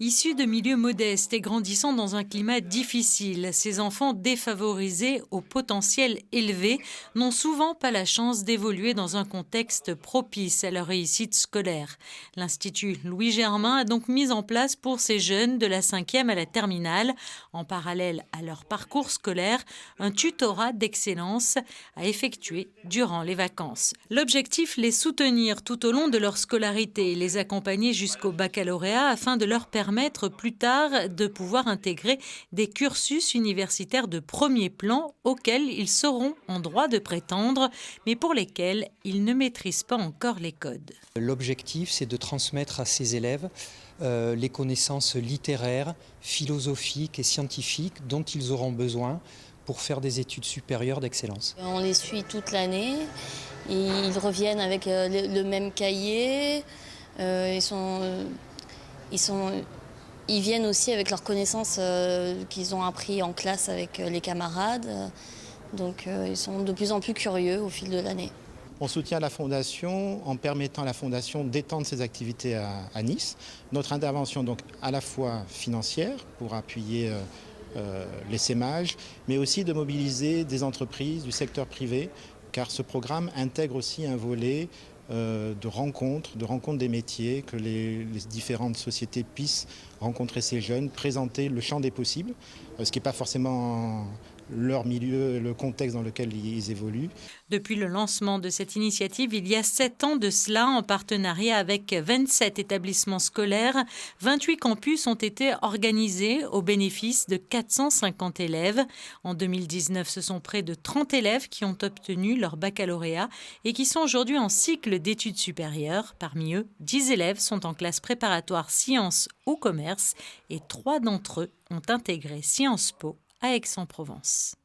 Issus de milieux modestes et grandissant dans un climat difficile, ces enfants défavorisés au potentiel élevé n'ont souvent pas la chance d'évoluer dans un contexte propice à leur réussite scolaire. L'Institut Louis Germain a donc mis en place pour ces jeunes de la 5e à la terminale, en parallèle à leur parcours scolaire, un tutorat d'excellence à effectuer durant les vacances. L'objectif, les soutenir tout au long de leur scolarité et les accompagner jusqu'au baccalauréat afin de leur permettre plus tard de pouvoir intégrer des cursus universitaires de premier plan auxquels ils seront en droit de prétendre, mais pour lesquels ils ne maîtrisent pas encore les codes. L'objectif, c'est de transmettre à ces élèves les connaissances littéraires, philosophiques et scientifiques dont ils auront besoin pour faire des études supérieures d'excellence. On les suit toute l'année, ils reviennent avec le même cahier, ils viennent aussi avec leurs connaissances qu'ils ont appris en classe avec les camarades, donc ils sont de plus en plus curieux au fil de l'année. On soutient la Fondation en permettant à la Fondation d'étendre ses activités à Nice. Notre intervention donc à la fois financière pour appuyer l'essaimage, mais aussi de mobiliser des entreprises du secteur privé, car ce programme intègre aussi un volet de rencontres des métiers, que les différentes sociétés puissent rencontrer ces jeunes, présenter le champ des possibles, ce qui n'est pas forcément leur milieu, le contexte dans lequel ils évoluent. Depuis le lancement de cette initiative, il y a 7 ans de cela, en partenariat avec 27 établissements scolaires, 28 campus ont été organisés au bénéfice de 450 élèves. En 2019, ce sont près de 30 élèves qui ont obtenu leur baccalauréat et qui sont aujourd'hui en cycle d'études supérieures. Parmi eux, 10 élèves sont en classe préparatoire sciences ou commerce et 3 d'entre eux ont intégré Sciences Po à Aix-en-Provence.